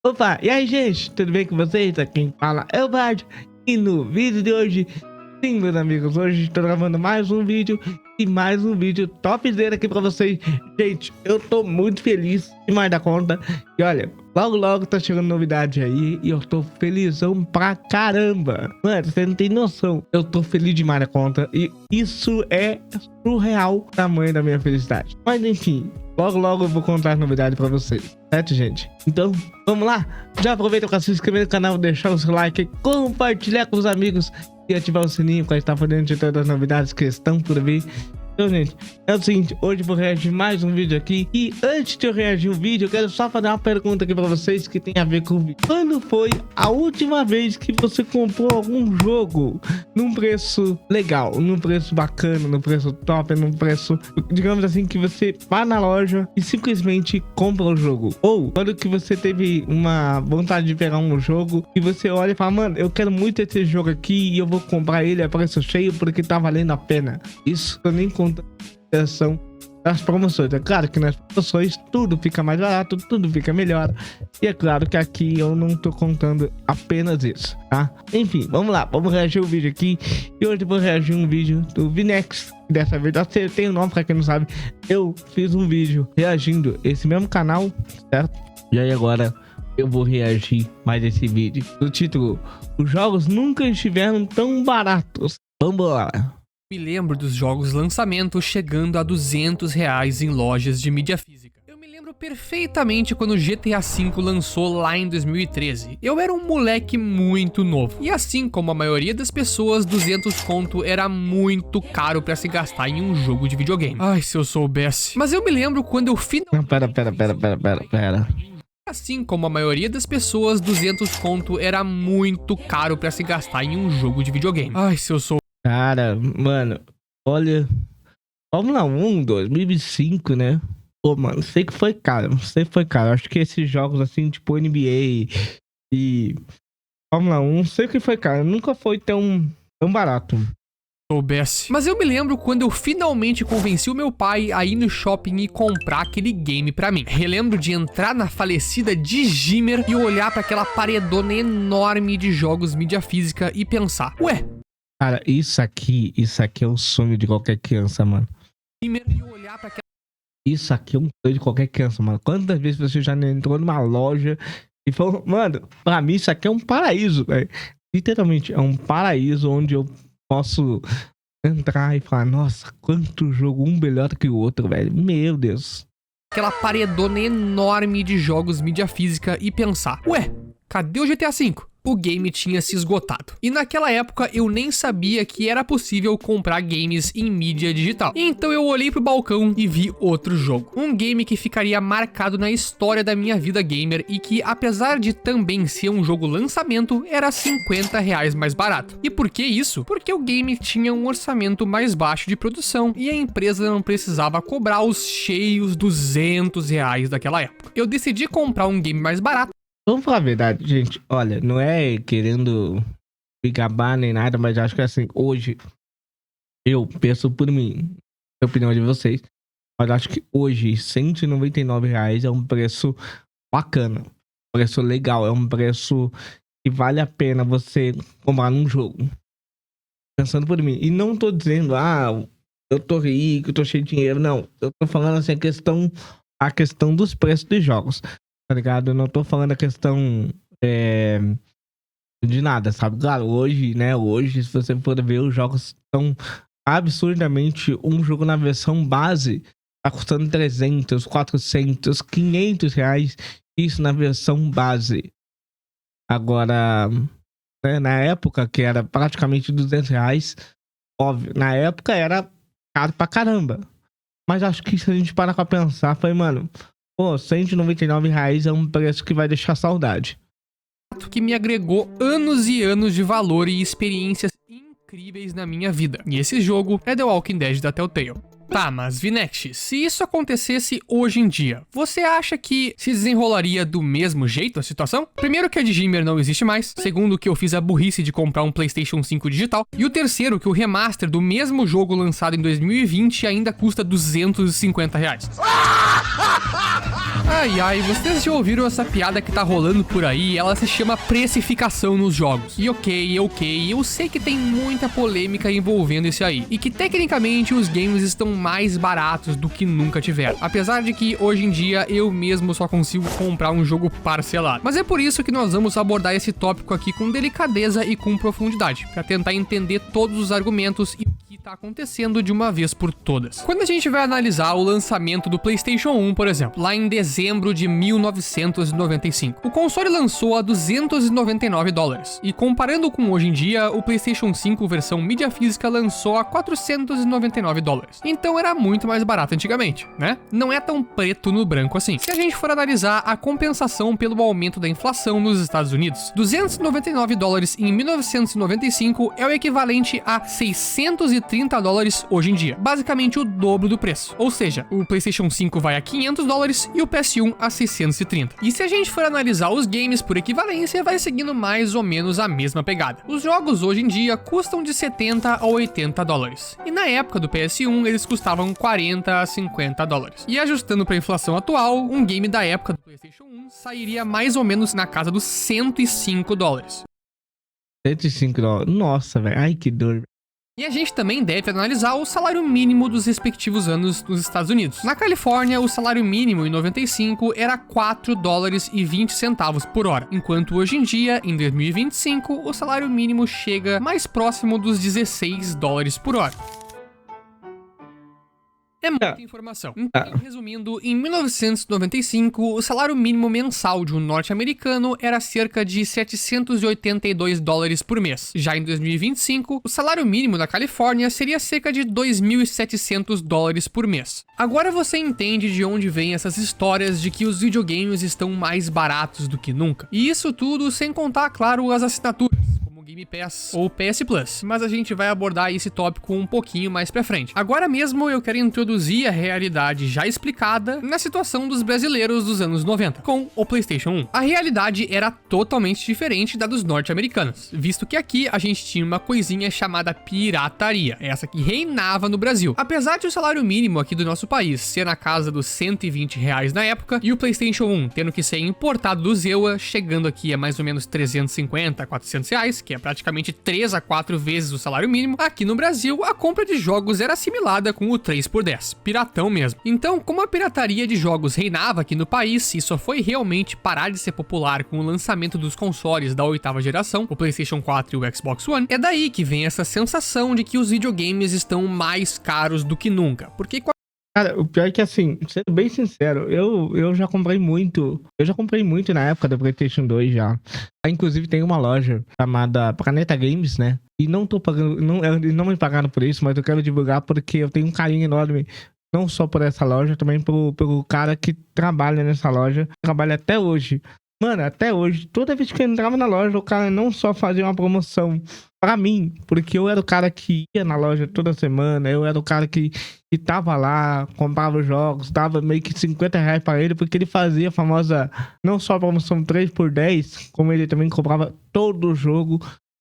Opa, e aí gente, tudo bem com vocês? Aqui quem fala é o Bard. E no vídeo de hoje, sim meus amigos, hoje estou gravando mais um vídeo e mais um vídeo topzera aqui pra vocês. Gente, eu tô muito feliz demais da conta. E olha, logo tá chegando novidade aí e eu tô felizão pra caramba. Mano, você não tem noção, eu tô feliz demais da conta e isso é surreal o tamanho da minha felicidade. Mas enfim, logo eu vou contar as novidades pra vocês, certo, gente? Então, vamos lá? Já aproveita para se inscrever no canal, deixar o seu like, compartilhar com os amigos e ativar o sininho para estar por dentro de todas as novidades que estão por vir. Então, gente, é o seguinte, hoje eu vou reagir mais um vídeo aqui. E antes de eu reagir um vídeo, eu quero só fazer uma pergunta aqui pra vocês que tem a ver com o vídeo. Quando foi a última vez que você comprou algum jogo num preço legal, num preço bacana, num preço top, num preço, digamos assim, que você vai na loja e simplesmente compra o jogo? Ou quando que você teve uma vontade de pegar um jogo e você olha e fala, mano, eu quero muito esse jogo aqui e eu vou comprar ele a preço cheio porque tá valendo a pena. Isso eu nem contando das promoções. É claro que nas promoções tudo fica mais barato, tudo fica melhor. E é claro que aqui eu não tô contando apenas isso, tá? Enfim, vamos lá, vamos reagir o vídeo aqui. E hoje eu vou reagir um vídeo do Vinex. Dessa vez eu acertei o nome, pra quem não sabe. Eu fiz um vídeo reagindo esse mesmo canal, certo? E aí agora eu vou reagir mais esse vídeo. O título: os jogos nunca estiveram tão baratos. Vambora! Me lembro dos jogos lançamento chegando a R$200 em lojas de mídia física. Eu me lembro perfeitamente quando o GTA V lançou lá em 2013. Eu era um moleque muito novo. E assim como a maioria das pessoas, 200 conto era muito caro pra se gastar em um jogo de videogame. Ai, se eu soubesse. Mas eu me lembro quando eu finalmente... Pera. Assim como a maioria das pessoas, 200 conto era muito caro pra se gastar em um jogo de videogame. Ai, se eu soubesse. Cara, mano, olha, Fórmula 1 2025, né? Pô, mano, sei que foi caro, Acho que esses jogos assim, tipo NBA e Fórmula 1, sei que foi caro, nunca foi tão barato. Soubesse. Mas eu me lembro quando eu finalmente convenci o meu pai a ir no shopping e comprar aquele game pra mim. Relembro de entrar na falecida Digimer e olhar pra aquela paredona enorme de jogos mídia física e pensar, ué, Cara, isso aqui é o sonho de qualquer criança, mano. Isso aqui é um sonho de qualquer criança, mano. Quantas vezes você já entrou numa loja e falou, mano, pra mim isso aqui é um paraíso, velho. Literalmente, é um paraíso onde eu posso entrar e falar, nossa, quanto jogo um melhor que o outro, velho. Meu Deus. Aquela paredona enorme de jogos mídia física e pensar, ué, cadê o GTA V? O game tinha se esgotado. E naquela época eu nem sabia que era possível comprar games em mídia digital. Então eu olhei pro balcão e vi outro jogo. Um game que ficaria marcado na história da minha vida gamer e que, apesar de também ser um jogo lançamento, era R$50 mais barato. E por que isso? Porque o game tinha um orçamento mais baixo de produção e a empresa não precisava cobrar os cheios R$200 daquela época. Eu decidi comprar um game mais barato. Vamos falar a verdade, gente. Olha, não é querendo me gabar nem nada, mas acho que assim, hoje, eu penso por mim, a opinião de vocês, mas acho que hoje, R$199 é um preço bacana, um preço legal, é um preço que vale a pena você comprar num jogo. Pensando por mim. E não tô dizendo, eu tô rico, eu tô cheio de dinheiro, não. Eu tô falando assim, a questão dos preços dos jogos. Tá ligado? Eu não tô falando a questão de nada, sabe? Claro, hoje, se você for ver, os jogos estão absurdamente... Um jogo na versão base tá custando 300, 400, R$500. Isso na versão base. Agora, né, na época, que era praticamente R$200, óbvio, na época era caro pra caramba. Mas acho que se a gente parar pra pensar, foi, mano... Pô, R$199 é um preço que vai deixar saudade. Que me agregou anos e anos de valor e experiências incríveis na minha vida. E esse jogo é The Walking Dead da Telltale. Tá, mas Vinex, se isso acontecesse hoje em dia, você acha que se desenrolaria do mesmo jeito a situação? Primeiro que a Digimer não existe mais, segundo que eu fiz a burrice de comprar um PlayStation 5 digital, e o terceiro que o remaster do mesmo jogo lançado em 2020 ainda custa R$250. Ai, ai, vocês já ouviram essa piada que tá rolando por aí? Ela se chama precificação nos jogos. E ok, eu sei que tem muita polêmica envolvendo isso aí. E que tecnicamente os games estão mais baratos do que nunca tiveram. Apesar de que hoje em dia eu mesmo só consigo comprar um jogo parcelado. Mas é por isso que nós vamos abordar esse tópico aqui com delicadeza e com profundidade, pra tentar entender todos os argumentos e o que tá acontecendo de uma vez por todas. Quando a gente vai analisar o lançamento do PlayStation 1, por exemplo, lá em dezembro de 1995, o console lançou a $299. E comparando com hoje em dia, o PlayStation 5 versão mídia física lançou a $499. Então era muito mais barato antigamente, né? Não é tão preto no branco assim. Se a gente for analisar a compensação pelo aumento da inflação nos Estados Unidos, $299 em 1995 é o equivalente a $630 hoje em dia. Basicamente o dobro do preço. Ou seja, o PlayStation 5 vai a $500 e o PS1 a 630. E se a gente for analisar os games por equivalência, vai seguindo mais ou menos a mesma pegada. Os jogos hoje em dia custam de $70 a $80. E na época do PS1 eles custavam $40 a $50. E ajustando para a inflação atual, um game da época do PlayStation 1 sairia mais ou menos na casa dos $105. $105. Nossa, velho. Ai, que dor. E a gente também deve analisar o salário mínimo dos respectivos anos nos Estados Unidos. Na Califórnia, o salário mínimo em 95 era $4,20 por hora, enquanto hoje em dia, em 2025, o salário mínimo chega mais próximo dos $16 por hora. É muita informação. Então, resumindo, em 1995, o salário mínimo mensal de um norte-americano era cerca de $782 por mês. Já em 2025, o salário mínimo da Califórnia seria cerca de $2.700 por mês. Agora você entende de onde vêm essas histórias de que os videogames estão mais baratos do que nunca. E isso tudo sem contar, claro, as assinaturas. Game Pass ou PS Plus, mas a gente vai abordar esse tópico um pouquinho mais pra frente. Agora mesmo eu quero introduzir a realidade já explicada na situação dos brasileiros dos anos 90, com o PlayStation 1. A realidade era totalmente diferente da dos norte-americanos, visto que aqui a gente tinha uma coisinha chamada pirataria, essa que reinava no Brasil. Apesar de o salário mínimo aqui do nosso país ser na casa dos R$120 na época, e o PlayStation 1 tendo que ser importado do Zewa, chegando aqui a mais ou menos R$350, R$400, que é praticamente 3 a 4 vezes o salário mínimo, aqui no Brasil a compra de jogos era assimilada com o 3x10, piratão mesmo. Então, como a pirataria de jogos reinava aqui no país e só foi realmente parar de ser popular com o lançamento dos consoles da 8ª geração, o PlayStation 4 e o Xbox One, é daí que vem essa sensação de que os videogames estão mais caros do que nunca, porque cara, o pior é que, assim, sendo bem sincero, eu já comprei muito. Eu já comprei muito na época do PlayStation 2 já. Inclusive tem uma loja chamada Planeta Games, né? E não tô pagando, eles não me pagaram por isso, mas eu quero divulgar porque eu tenho um carinho enorme. Não só por essa loja, também pelo cara que trabalha nessa loja. Trabalha até hoje. Mano, até hoje, toda vez que eu entrava na loja, o cara não só fazia uma promoção pra mim, porque eu era o cara que ia na loja toda semana, eu era o cara que tava lá, comprava os jogos, dava meio que R$50 pra ele, porque ele fazia a famosa, não só a promoção 3x10, como ele também comprava todo o jogo,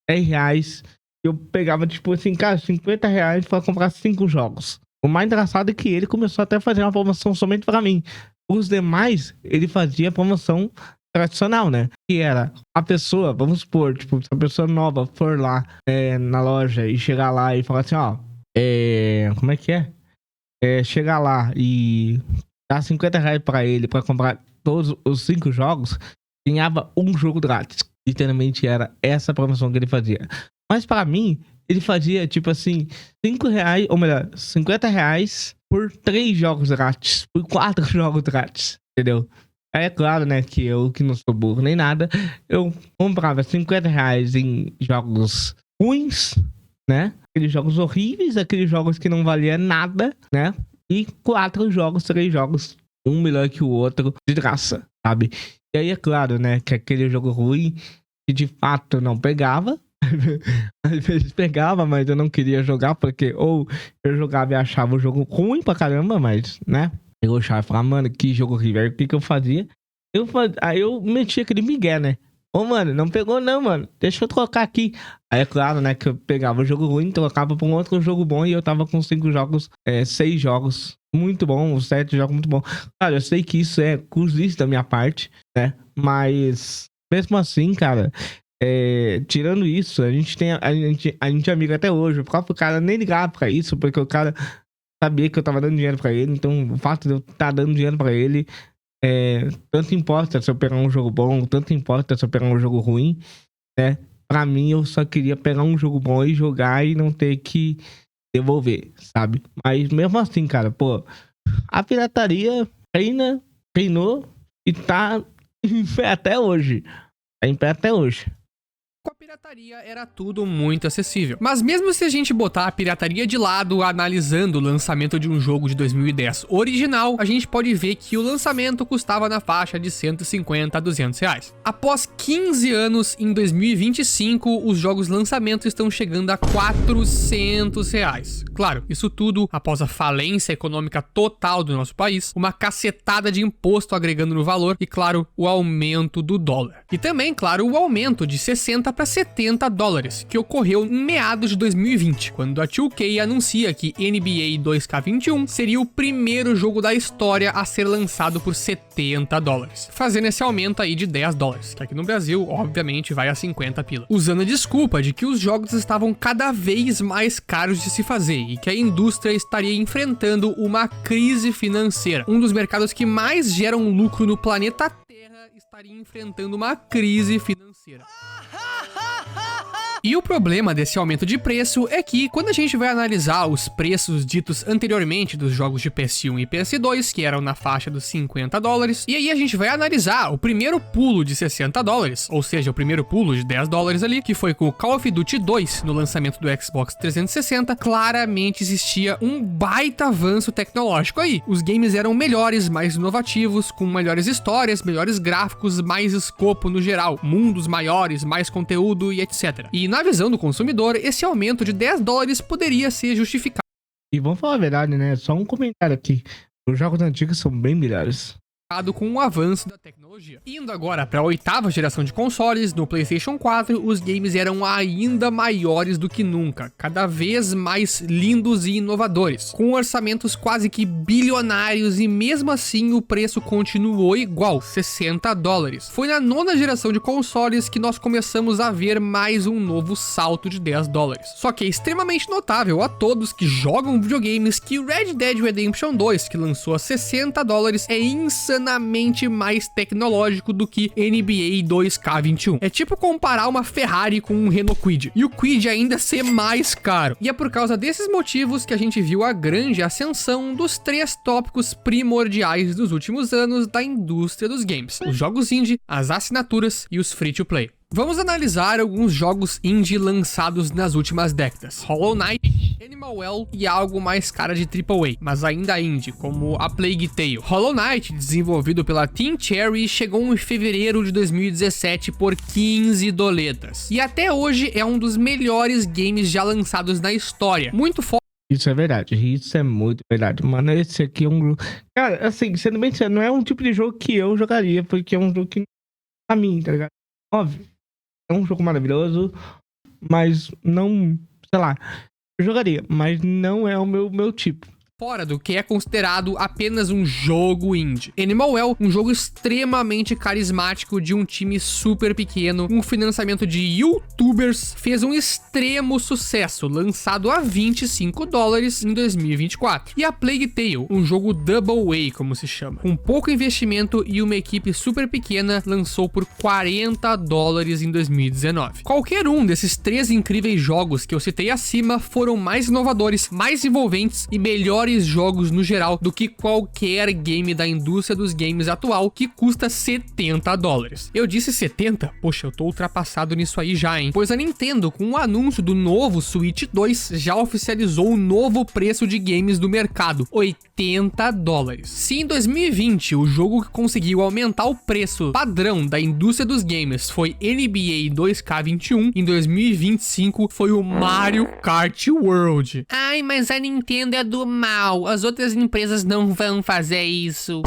R$10. Eu pegava, tipo assim, cara, R$50 pra comprar 5 jogos. O mais engraçado é que ele começou até a fazer uma promoção somente pra mim. Os demais, ele fazia promoção tradicional, né? Que era a pessoa, vamos supor, tipo, se a pessoa nova for lá na loja e chegar lá e falar assim, ó, como é que é? Chegar lá e dar R$50 pra ele pra comprar todos os 5 jogos, ganhava um jogo grátis. Literalmente era essa promoção que ele fazia. Mas pra mim, ele fazia, tipo assim, R$5, ou melhor, R$50 por 3 jogos grátis, por 4 jogos grátis, entendeu? É claro, né, que eu, que não sou burro nem nada, eu comprava R$50 em jogos ruins, né? Aqueles jogos horríveis, aqueles jogos que não valiam nada, né? E 4 jogos, 3 jogos, um melhor que o outro, de graça, sabe? E aí é claro, né, que aquele jogo ruim, que de fato não pegava, às vezes pegava, mas eu não queria jogar, porque ou eu jogava e achava o jogo ruim pra caramba, mas, né? Eu achava e falava, mano, que jogo horrível. Aí o que eu fazia? Aí eu metia aquele migué, né? Ô, mano, não pegou não, mano. Deixa eu trocar aqui. Aí é claro, né, que eu pegava o jogo ruim, trocava por um outro jogo bom e eu tava com 5 jogos, 6 jogos muito bom, o 7 joga muito bom. Cara, eu sei que isso é cozice da minha parte, né? Mas, mesmo assim, cara, tirando isso, a gente é amigo até hoje. O próprio cara nem ligava pra isso, porque o cara sabia que eu tava dando dinheiro pra ele. Então, o fato de eu estar dando dinheiro pra ele, tanto importa se eu pegar um jogo bom, tanto importa se eu pegar um jogo ruim, né? Pra mim, eu só queria pegar um jogo bom e jogar e não ter que devolver, sabe? Mas mesmo assim, cara, pô, a pirataria reinou e tá em pé até hoje. Tá em pé até hoje. Com a pirataria era tudo muito acessível. Mas mesmo se a gente botar a pirataria de lado, analisando o lançamento de um jogo de 2010 original, a gente pode ver que o lançamento custava na faixa de 150 a 200 reais. Após 15 anos, em 2025, os jogos lançamento estão chegando a 400 reais. Claro, isso tudo após a falência econômica total do nosso país, uma cacetada de imposto agregando no valor e, claro, o aumento do dólar. E também, claro, o aumento de 60 para 70 dólares, que ocorreu em meados de 2020, quando a 2K anuncia que NBA 2K21 seria o primeiro jogo da história a ser lançado por 70 dólares, fazendo esse aumento aí de 10 dólares, que aqui no Brasil, obviamente, vai a 50 pila. Usando a desculpa de que os jogos estavam cada vez mais caros de se fazer e que a indústria estaria enfrentando uma crise financeira. Um dos mercados que mais geram lucro no planeta Terra estaria enfrentando uma crise financeira. E o problema desse aumento de preço é que, quando a gente vai analisar os preços ditos anteriormente dos jogos de PS1 e PS2, que eram na faixa dos 50 dólares, e aí a gente vai analisar o primeiro pulo de 60 dólares, ou seja, o primeiro pulo de 10 dólares ali, que foi com o Call of Duty 2 no lançamento do Xbox 360, claramente existia um baita avanço tecnológico aí. Os games eram melhores, mais inovativos, com melhores histórias, melhores gráficos, mais escopo no geral, mundos maiores, mais conteúdo e etc. E na visão do consumidor, esse aumento de 10 dólares poderia ser justificado. E vamos falar a verdade, né? Só um comentário aqui. Os jogos antigos são bem melhores. Com o avanço da tecnologia. Indo agora para a 8ª geração de consoles, no PlayStation 4, os games eram ainda maiores do que nunca, cada vez mais lindos e inovadores, com orçamentos quase que bilionários, e mesmo assim o preço continuou igual, 60 dólares. Foi na 9ª geração de consoles que nós começamos a ver mais um novo salto de 10 dólares. Só que é extremamente notável a todos que jogam videogames que Red Dead Redemption 2, que lançou a 60 dólares, é insanamente mais tecnológico do que NBA 2K21. É tipo comparar uma Ferrari com um Renault Kwid, e o Kwid ainda ser mais caro. E é por causa desses motivos que a gente viu a grande ascensão dos 3 tópicos primordiais dos últimos anos da indústria dos games: os jogos indie, as assinaturas e os free-to-play. Vamos analisar alguns jogos indie lançados nas últimas décadas: Hollow Knight, Animal Well e algo mais cara de AAA, mas ainda indie, como A Plague Tale. Hollow Knight, desenvolvido pela Team Cherry, chegou em fevereiro de 2017 por 15 doletas. E até hoje é um dos melhores games já lançados na história. Muito foda. Isso é verdade, isso é muito verdade. Mano, esse aqui é um... Cara, assim, sendo bem sincero, não é um tipo de jogo que eu jogaria, porque é um jogo que... pra mim, tá ligado? Óbvio. É um jogo maravilhoso, mas não, sei lá, eu jogaria, mas não é o meu tipo. Fora do que é considerado apenas um jogo indie. Animal Well, um jogo extremamente carismático de um time super pequeno, um financiamento de youtubers, fez um extremo sucesso, lançado a 25 dólares em 2024. E A Plague Tale, um jogo Double A, como se chama, com pouco investimento e uma equipe super pequena, lançou por 40 dólares em 2019. Qualquer um desses 3 incríveis jogos que eu citei acima foram mais inovadores, mais envolventes e melhores jogos no geral do que qualquer game da indústria dos games atual, que custa 70 dólares. Eu disse 70? Poxa, eu tô ultrapassado nisso aí já, hein? Pois a Nintendo, com o anúncio do novo Switch 2, já oficializou o novo preço de games do mercado: 80 dólares. Se em 2020 o jogo que conseguiu aumentar o preço padrão da indústria dos games foi NBA 2K21, em 2025 foi o Mario Kart World. Ai, mas a Nintendo é do mal. As outras empresas não vão fazer isso.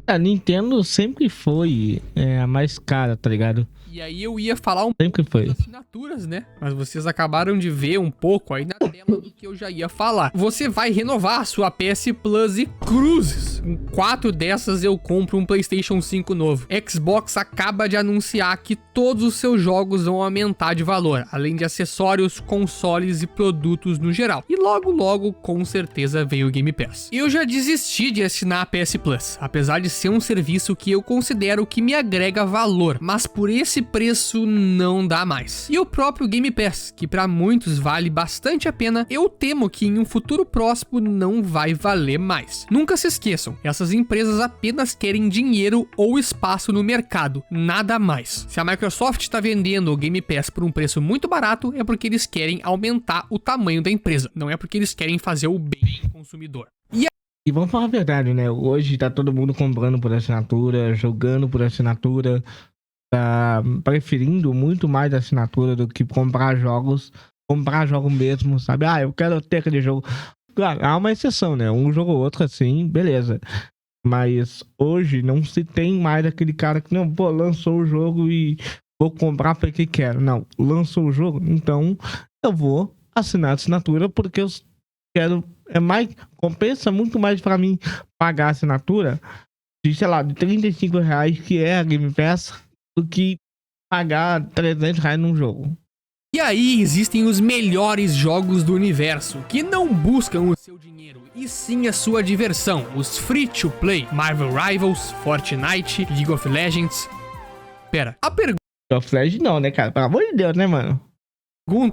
A Nintendo sempre foi a mais cara, tá ligado? E aí eu ia falar sempre foi das assinaturas, né? Mas vocês acabaram de ver um pouco aí na tema do que eu já ia falar. Você vai renovar a sua PS Plus e cruzes. Com 4 dessas eu compro um PlayStation 5 novo. Xbox acaba de anunciar que todos os seus jogos vão aumentar de valor, além de acessórios, consoles e produtos no geral. E logo logo, com certeza, veio o Game Pass. Eu já desisti de assinar a PS Plus, apesar de ser um serviço que eu considero que me agrega valor, mas por esse preço não dá mais. E o próprio Game Pass, que para muitos vale bastante a pena, eu temo que em um futuro próximo não vai valer mais. Nunca se esqueçam, essas empresas apenas querem dinheiro ou espaço no mercado, nada mais. Se a Microsoft está vendendo o Game Pass por um preço muito barato, é porque eles querem aumentar o tamanho da empresa, não é porque eles querem fazer o bem do consumidor. E vamos falar a verdade, né? Hoje tá todo mundo comprando por assinatura, jogando por assinatura, tá preferindo muito mais a assinatura do que comprar jogos mesmo, sabe? Ah, eu quero ter aquele jogo. Claro, há uma exceção, né? Um jogo ou outro assim, beleza. Mas hoje não se tem mais aquele cara que, não, pô, lançou o jogo e vou comprar porque quero. Não, lançou o jogo, então eu vou assinar a assinatura porque eu quero. Compensa muito mais pra mim pagar a assinatura de, sei lá, de R$35, que é a Game Pass, do que pagar R$300 num jogo. E aí existem os melhores jogos do universo, que não buscam o seu dinheiro, e sim a sua diversão, os free-to-play, Marvel Rivals, Fortnite, League of Legends. Pera, a pergunta League of Legends não, né, cara? Pelo amor de Deus, né, mano?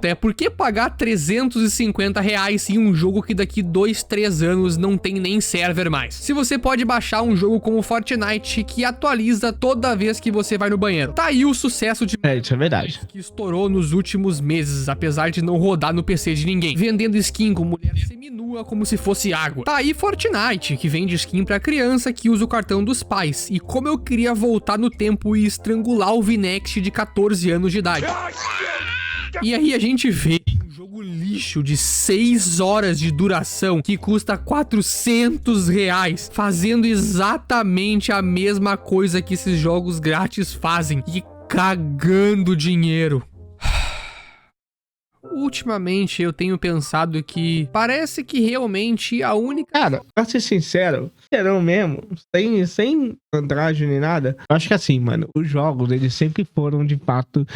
É por que pagar R$350 em um jogo que daqui 2, 3 anos não tem nem server mais? Se você pode baixar um jogo como Fortnite que atualiza toda vez que você vai no banheiro. Tá aí o sucesso de isso é verdade. Que estourou nos últimos meses, apesar de não rodar no PC de ninguém. Vendendo skin com mulher seminua como se fosse água. Tá aí Fortnite, que vende skin pra criança que usa o cartão dos pais. E como eu queria voltar no tempo e estrangular o Vinex de 14 anos de idade. E aí a gente vê um jogo lixo de 6 horas de duração que custa R$400, fazendo exatamente a mesma coisa que esses jogos grátis fazem e cagando dinheiro. Ultimamente eu tenho pensado que parece que realmente a única... Cara, pra ser sincero mesmo, sem andragem nem nada, eu acho que assim, mano, os jogos, eles sempre foram de fato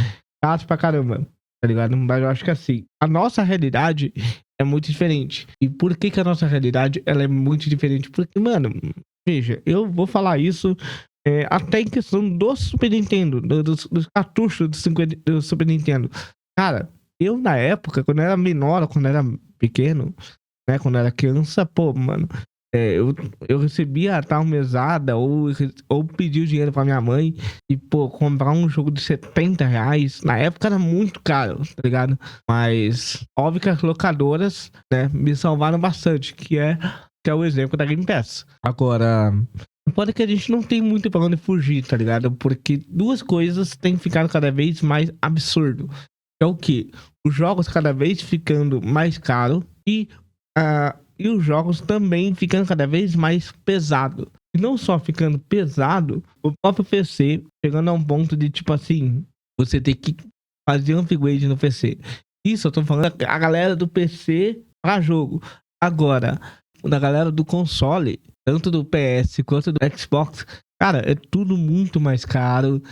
caros pra caramba. Tá ligado? Mas eu acho que assim, a nossa realidade é muito diferente. E por que a nossa realidade ela é muito diferente? Porque, mano, veja, eu vou falar isso até em questão do Super Nintendo, dos cartuchos do Super Nintendo. Cara, eu na época, quando eu era menor, quando eu era pequeno, né, quando eu era criança, pô, mano, eu recebia tal mesada ou pedir o dinheiro pra minha mãe e, pô, comprar um jogo de R$70 na época era muito caro, tá ligado? Mas óbvio que as locadoras, né, me salvaram bastante, que é o exemplo da Game Pass. Agora, pode que a gente não tem muito pra onde fugir, tá ligado? Porque duas coisas têm ficado cada vez mais absurdo. É o que? Os jogos cada vez ficando mais caros e os jogos também ficando cada vez mais pesado. E não só ficando pesado, o próprio PC chegando a um ponto de, tipo assim, você ter que fazer um upgrade no PC. Isso eu tô falando a galera do PC pra jogo. Agora, da galera do console, tanto do PS quanto do Xbox, cara, é tudo muito mais caro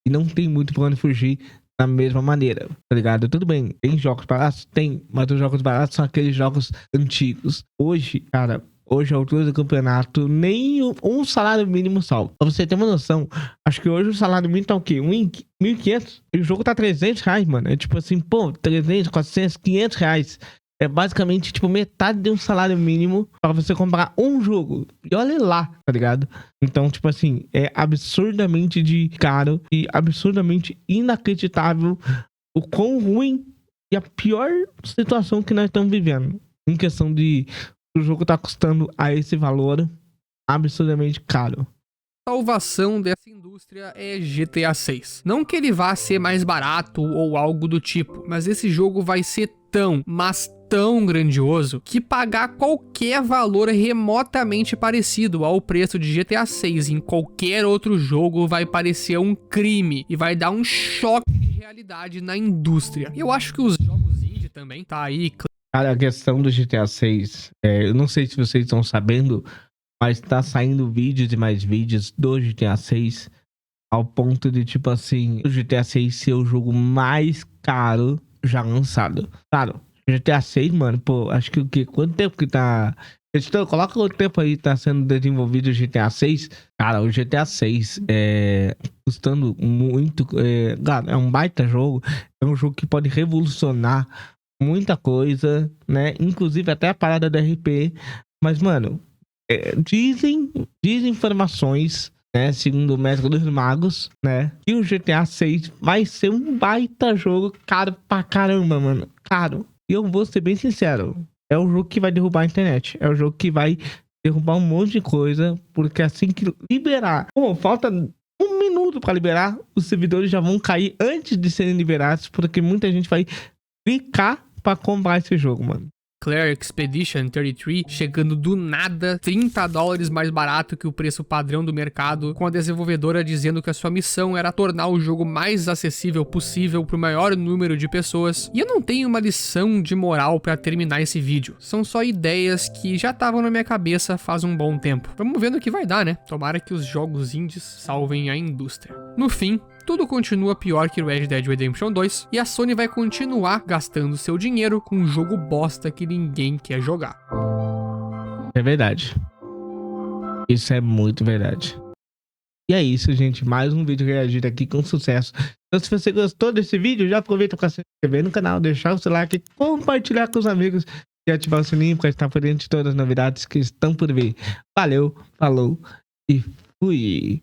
e não tem muito pra onde fugir. Da mesma maneira, tá ligado? Tudo bem, tem jogos baratos? Tem, mas os jogos baratos são aqueles jogos antigos. Hoje, cara, a altura do campeonato, nem um salário mínimo salva. Pra você ter uma noção, acho que hoje o salário mínimo tá o quê? 1.500? E o jogo tá R$300, mano. É tipo assim, pô, 300, 400, R$500. É basicamente, tipo, metade de um salário mínimo pra você comprar um jogo. E olha lá, tá ligado? Então, tipo assim, é absurdamente caro e absurdamente inacreditável o quão ruim e a pior situação que nós estamos vivendo. Em questão de o jogo tá custando a esse valor absurdamente caro. Salvação dessa indústria é GTA 6. Não que ele vá ser mais barato ou algo do tipo, mas esse jogo vai ser tão grandioso que pagar qualquer valor remotamente parecido ao preço de GTA 6 em qualquer outro jogo vai parecer um crime e vai dar um choque de realidade na indústria. Eu acho que os jogos indie também tá aí Cara, a questão do GTA 6, eu não sei se vocês estão sabendo, mas tá saindo vídeos e mais vídeos do GTA 6 ao ponto de, tipo assim, o GTA 6 ser o jogo mais caro já lançado. Claro, GTA 6, mano, pô, acho que o quê? Quanto tempo que tá... Editor, coloca quanto tempo aí tá sendo desenvolvido o GTA 6. Cara, o GTA 6 custando muito. Cara, é um baita jogo. É um jogo que pode revolucionar muita coisa, né? Inclusive até a parada da RP. Mas, mano, dizem informações, né? Segundo o Mestre dos Magos, né? Que o GTA 6 vai ser um baita jogo caro pra caramba, mano. Caro. E eu vou ser bem sincero. É o jogo que vai derrubar a internet. É o jogo que vai derrubar um monte de coisa. Porque assim que liberar... Pô, falta 1 minuto pra liberar. Os servidores já vão cair antes de serem liberados. Porque muita gente vai clicar pra comprar esse jogo, mano. Claire Expedition 33 chegando do nada, $30 mais barato que o preço padrão do mercado, com a desenvolvedora dizendo que a sua missão era tornar o jogo mais acessível possível para o maior número de pessoas. E eu não tenho uma lição de moral para terminar esse vídeo, são só ideias que já estavam na minha cabeça faz um bom tempo. Vamos ver no que vai dar, né? Tomara que os jogos indies salvem a indústria. No fim, tudo continua pior que Red Dead Redemption 2 e a Sony vai continuar gastando seu dinheiro com um jogo bosta que ninguém quer jogar. É verdade. Isso é muito verdade. E é isso, gente. Mais um vídeo reagido aqui com sucesso. Então, se você gostou desse vídeo, já aproveita para se inscrever no canal, deixar o seu like, compartilhar com os amigos e ativar o sininho para estar por dentro de todas as novidades que estão por vir. Valeu, falou e fui!